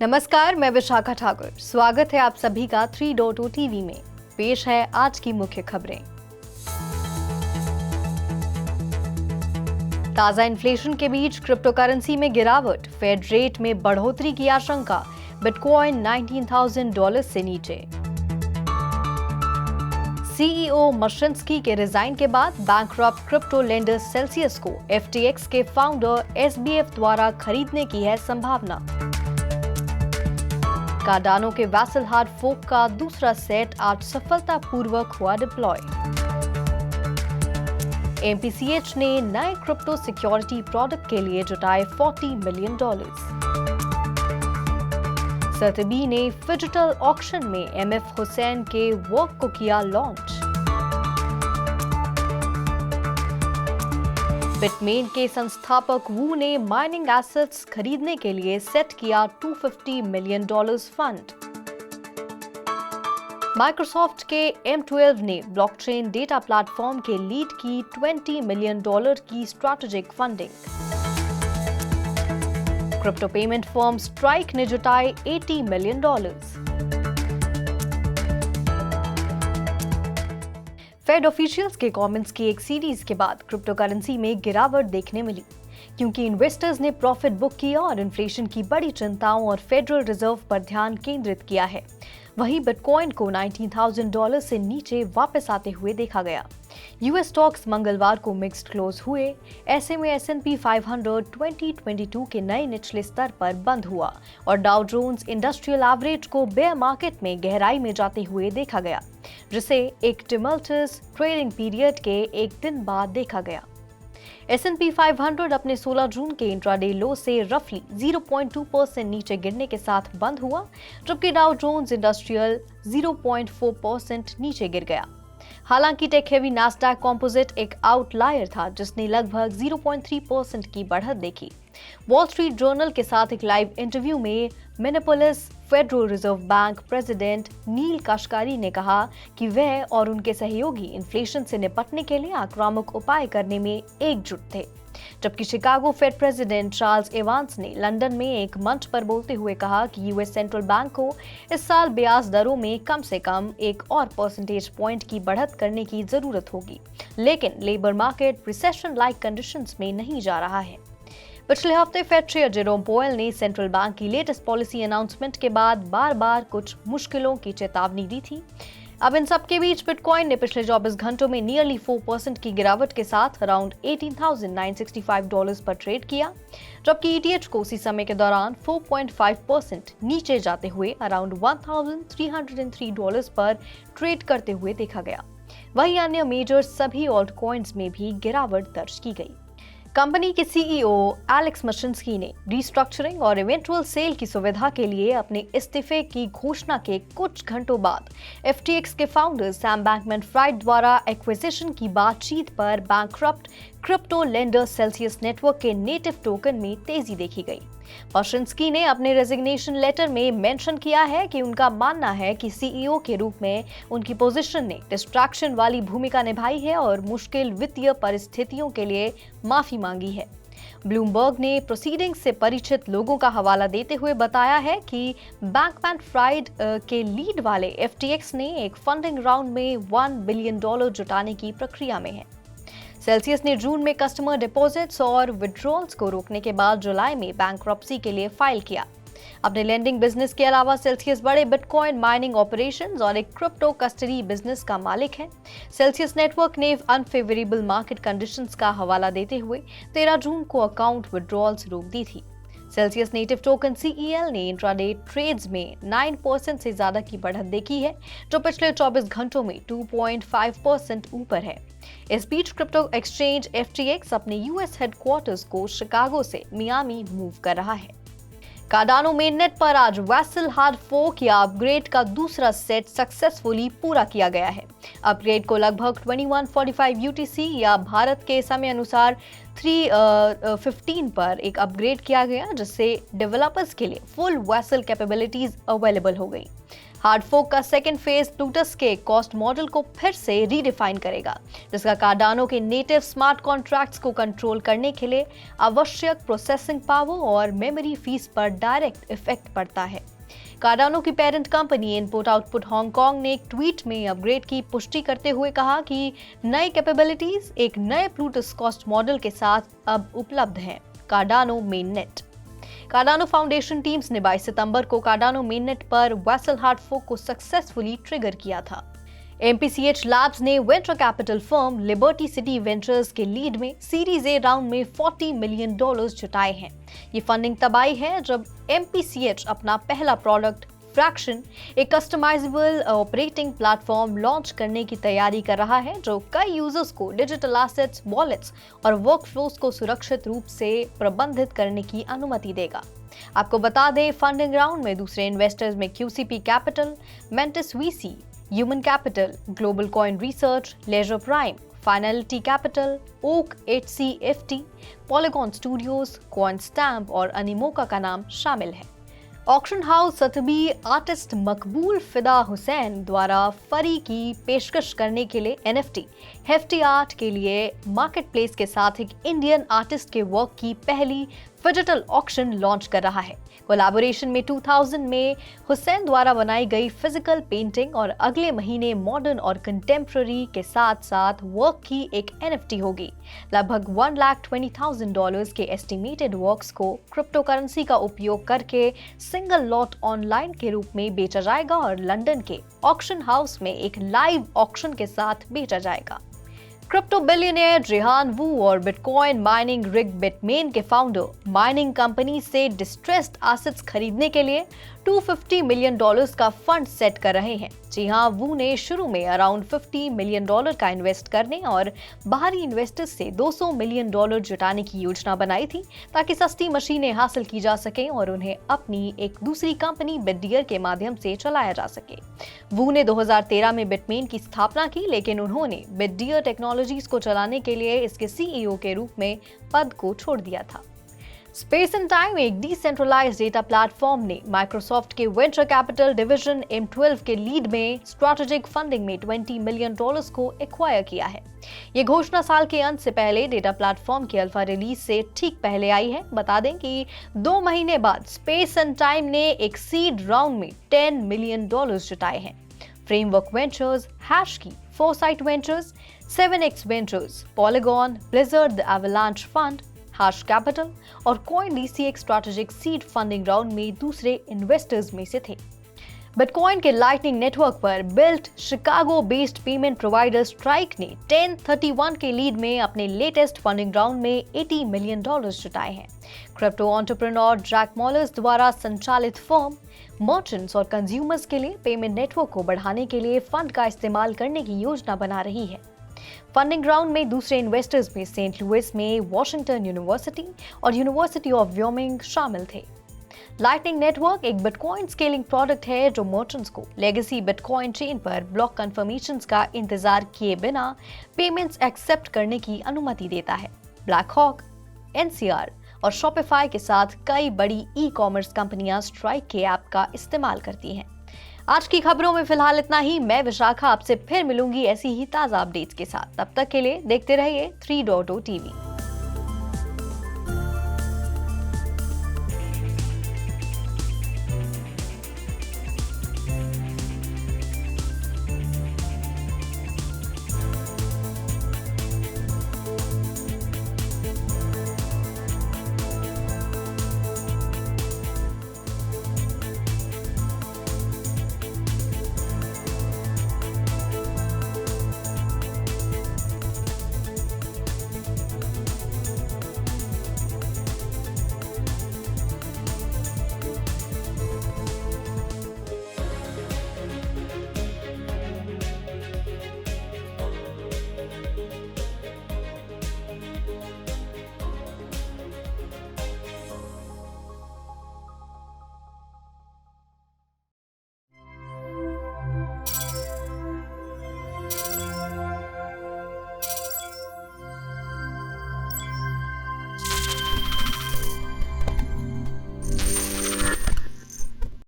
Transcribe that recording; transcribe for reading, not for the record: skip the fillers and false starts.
नमस्कार, मैं विशाखा ठाकुर। स्वागत है आप सभी का 3.0 टीवी में। पेश है आज की मुख्य खबरें। ताजा इन्फ्लेशन के बीच क्रिप्टो करेंसी में गिरावट, फेड रेट में बढ़ोतरी की आशंका, बिटकॉइन $19,000 से नीचे। सीईओ मर्शंस्की के रिजाइन के बाद बैंकरप्ट क्रिप्टो लेंडर सेल्सियस को FTX के फाउंडर SBF द्वारा खरीदने की है संभावना। कार्डानो के वैसल हार्ड फोक का दूसरा सेट आज सफलतापूर्वक हुआ डिप्लॉय। MPCH ने नए क्रिप्टो सिक्योरिटी प्रोडक्ट के लिए जुटाए $40 मिलियन। सतबी ने डिजिटल ऑक्शन में MF हुसैन के वर्क को किया लॉन्च। बिटमेन के संस्थापक वू ने माइनिंग एसेट्स खरीदने के लिए सेट किया $250 मिलियन फंड। माइक्रोसॉफ्ट के M12 ने ब्लॉकचेन डेटा प्लेटफॉर्म के लीड की $20 मिलियन की strategic funding. Crypto payment firm strike ने जुटाए $80 मिलियन। फेड ऑफिशियल्स के कमेंट्स की एक सीरीज के बाद क्रिप्टो करेंसी में गिरावट देखने मिली, क्योंकि इन्वेस्टर्स ने प्रॉफिट बुक किया और इन्फ्लेशन की बड़ी चिंताओं और फेडरल रिजर्व पर ध्यान केंद्रित किया है। वहीं बिटकॉइन को $19,000 से नीचे वापस आते हुए देखा गया। यूएस स्टॉक्स मंगलवार को मिक्स्ड क्लोज हुए। ऐसे में S&P 500 2022 के नए निचले स्तर पर बंद हुआ और डाउ जोन्स इंडस्ट्रियल एवरेज को बेयर मार्केट में गहराई में जाते हुए देखा गया, जिसे एक टिमल्टस ट्रेडिंग पीरियड के एक दिन बाद देखा गया। S&P 500 अपने 16 जून के इंट्राडे लो से रफली 0.2% नीचे गिरने के साथ बंद हुआ, जबकि डाउ जोन्स इंडस्ट्रियल 0.4% नीचे गिर गया। हालांकि टेक हेवी नास्डैक कॉम्पोजिट एक आउटलायर था, जिसने लगभग 0.3% की बढ़त देखी। वॉल स्ट्रीट जर्नल के साथ एक लाइव इंटरव्यू में Minneapolis federal reserve bank president Neel Kashkari ने कहा कि वह और उनके सहयोगी इन्फ्लेशन से निपटने के लिए आक्रामक उपाय करने में एकजुट थे, जबकि Chicago Fed president Charles Evans ने लंदन में एक मंच पर बोलते हुए कहा कि यूएस सेंट्रल बैंक को इस साल ब्याज दरों में कम से कम एक और परसेंटेज पॉइंट की बढ़त करने की जरूरत होगी, लेकिन labour market recession like conditions में नहीं जा रहा है। पिछले हफ्ते फेड चेयर जेरोम पोवेल ने सेंट्रल बैंक की लेटेस्ट पॉलिसी अनाउंसमेंट के बाद बार-बार कुछ मुश्किलों की चेतावनी दी थी। अब इन सब के बीच बिटकॉइन ने पिछले 24 घंटों में नियरली 4% की गिरावट के साथ अराउंड $18,965 पर ट्रेड किया, जबकि ETH को उसी समय के दौरान 4.5% नीचे जाते हुए अराउंड $1,303 पर ट्रेड करते हुए देखा गया। वहीं अन्य मेजर सभी ऑल्ट कॉइन्स में भी गिरावट दर्ज की गई। कंपनी के CEO एलेक्स मर्शंस्की ने रिस्ट्रक्चरिंग और इवेंचुअल सेल की सुविधा के लिए अपने इस्तीफे की घोषणा के कुछ घंटों बाद FTX के फाउंडर सैम बैंकमैन-फ्राइड द्वारा एक्विजिशन की बातचीत पर bankrupt crypto lender Celsius network के नेटिव टोकन में तेजी देखी गई। मर्शंस्की ने अपने रेजिग्नेशन लेटर में मेंशन किया है कि उनका मानना है कि CEO के रूप में उनकी पोजीशन ने डिस्ट्रैक्शन वाली भूमिका निभाई है और मुश्किल वित्तीय परिस्थितियों के लिए माफी मांगी है। ब्लूमबर्ग ने प्रोसीडिंग्स से परिचित लोगों का हवाला देते हुए बताया है कि बैंकमैन-फ्राइड के लीड वाले FTX ने एक फंडिंग राउंड में $1 बिलियन जुटाने की प्रक्रिया में है। सेल्सियस ने जून में कस्टमर डिपॉजिट्स और विड्रॉल्स को रोकने के बाद जुलाई में बैंकरप्सी के लिए फाइल किया। अपने लेंडिंग बिजनेस के अलावा सेल्सियस बड़े बिटकॉइन माइनिंग ऑपरेशंस और एक क्रिप्टो कस्टडी बिजनेस का मालिक है। सेल्सियस नेटवर्क ने अनफेवरेबल मार्केट कंडीशंस का हवाला देते हुए 13 जून को अकाउंट विड्रॉल्स रोक दी थी। सेल्सियस नेटिव टोकन CEL ने इंट्राडे ट्रेड्स में 9% से ज्यादा की बढ़त देखी है, जो पिछले 24 घंटों में 2.5% ऊपर है। इस बीच क्रिप्टो एक्सचेंज FTX अपने US हेडक्वार्टर्स को शिकागो से मियामी मूव कर रहा है। कार्डानो मेननेट पर आज वैसल हार्ड फोक या अपग्रेड का दूसरा सेट सक्सेसफुली पूरा किया गया है। अपग्रेड को लगभग 21:45 UTC या भारत के समय अनुसार 315 पर एक अपग्रेड किया गया, जिससे डेवलपर्स के लिए फुल वेसल कैपेबिलिटीज अवेलेबल हो गई। हार्ड फोक का सेकेंड फेज प्लूटस के कॉस्ट मॉडल को फिर से रीडिफाइन करेगा, जिसका कार्डानो के नेटिव स्मार्ट कॉन्ट्रैक्ट्स को कंट्रोल करने के लिए आवश्यक प्रोसेसिंग पावर और मेमोरी फीस पर डायरेक्ट इफेक्ट पड़ता है। कार्डानो की parent company input output Hong Kong ने एक ट्वीट में अपग्रेड की पुष्टि करते हुए कहा कि नई कैपेबिलिटीज एक नए प्लूटस कॉस्ट मॉडल के साथ अब उपलब्ध हैं, Cardano mainnet. Cardano foundation teams ने 22 सितंबर को कार्डानो मेननेट पर वेसल हार्ड फोक को सक्सेसफुली ट्रिगर किया था। MPCH लैब्स ने venture capital firm liberty city ventures के लीड में सीरीज ए राउंड में $40 मिलियन जुटाए हैं। ये फंडिंग तब आई है जब MPCH अपना पहला प्रोडक्ट फ्रैक्शन, एक कस्टमाइजेबल ऑपरेटिंग प्लेटफॉर्म लॉन्च करने की तैयारी कर रहा है, जो कई यूजर्स को डिजिटल एसेट्स, वॉलेट्स और वर्कफ्लोस को सुरक्षित रूप से प्रबंधित करने की अनुमति देगा। आपको बता दें, फंडिंग राउंड में दूसरे इन्वेस्टर्स में QCP Capital, Mantis VC, Human Capital, Global Coin Research, Ledger Prime, Finality Capital, Oak HCFT, Polygon Studios, Coin Stamp और अनिमोका का नाम शामिल है। ऑक्शन हाउस सतबी आर्टिस्ट मकबूल फिदा हुसैन द्वारा फरी की पेशकश करने के लिए NFT हेफ्टी आर्ट के लिए मार्केट प्लेस के साथ एक इंडियन आर्टिस्ट के वर्क की पहली डिजिटल ऑक्शन लॉन्च कर रहा है। कोलैबोरेशन में 2000 में हुसैन द्वारा बनाई गई फिजिकल पेंटिंग और अगले महीने मॉडर्न और कंटेम्प्ररी के साथ साथ वर्क की एक NFT होगी। लगभग $1,20,000 के एस्टिमेटेड वर्क्स को क्रिप्टो करेंसी का उपयोग करके सिंगल लॉट ऑनलाइन के रूप में बेचा जाएगा और लंदन के ऑक्शन हाउस में एक लाइव ऑक्शन के साथ बेचा जाएगा। क्रिप्टो बिलियनियर जिहान वू और बिटकॉइन माइनिंग रिग बिटमेन के फाउंडर माइनिंग कंपनी से डिस्ट्रेस्ड एसेट्स खरीदने के लिए $250 मिलियन का फंड सेट कर रहे हैं। जी हां, वू ने शुरू में अराउंड $50 मिलियन का इन्वेस्ट करने और बाहरी इन्वेस्टर्स से $200 मिलियन जुटाने की योजना बनाई थी, ताकि सस्ती मशीनें हासिल की जा सकें और उन्हें अपनी एक दूसरी कंपनी बिटडियर के माध्यम से चलाया जा सके। वू ने 2013 में बिटमेन की स्थापना की, लेकिन उन्होंने बिटडियर टेक्नोलॉजीज को चलाने के लिए इसके CEO के रूप में पद को छोड़ दिया था। स्पेस एंड टाइम, एक डिसेंट्रलाइज्ड डेटा प्लेटफॉर्म ने माइक्रोसॉफ्ट के वेंचर कैपिटल डिवीजन M12 के लीड में स्ट्रैटेजिक फंडिंग में $20 मिलियन को एक्वायर किया है। ये घोषणा साल के अंत से पहले डेटा प्लेटफॉर्म की अल्फा रिलीज से ठीक पहले आई है। बता दें कि 2 महीने बाद स्पेस एंड टाइम ने एक सीड राउंड में $10 मिलियन जुटाए हैं। Framework Ventures, HashKey, Foresight Ventures, 7X Ventures, Polygon, Blizzard the Avalanche fund, Hash capital और Coin DCX strategic seed funding round में दूसरे इन्वेस्टर्स में से थे। बिटकॉइन के लाइटनिंग नेटवर्क पर built Chicago based payment provider Strike ने 1031 के लीड में अपने लेटेस्ट फंडिंग राउंड में $80 मिलियन जुटाए हैं। क्रिप्टो एंटरप्रेन्योर जैक मॉलर्स द्वारा संचालित फर्म मर्चेंट्स और कंज्यूमर्स के लिए पेमेंट नेटवर्क को बढ़ाने के लिए फंड का इस्तेमाल करने की योजना बना रही है। फंडिंग राउंड में दूसरे इन्वेस्टर्स में सेंट लुइस में वॉशिंगटन यूनिवर्सिटी और यूनिवर्सिटी ऑफ व्योमिंग शामिल थे। लाइटनिंग नेटवर्क एक बिटकॉइन स्केलिंग प्रोडक्ट है जो मर्चेंट्स को लेगेसी बिटकॉइन चेन पर ब्लॉक कन्फर्मेशंस का इंतजार किए बिना पेमेंट्स एक्सेप्ट करने की अनुमति देता है। ब्लैक हॉक, NCR और शॉपिफाई के साथ कई बड़ी ई-कॉमर्स कंपनियां स्ट्राइक के ऐप का इस्तेमाल करती हैं। आज की खबरों में फिलहाल इतना ही। मैं विशाखा आपसे फिर मिलूंगी ऐसी ही ताजा अपडेट्स के साथ। तब तक के लिए देखते रहिए 3.0 TV।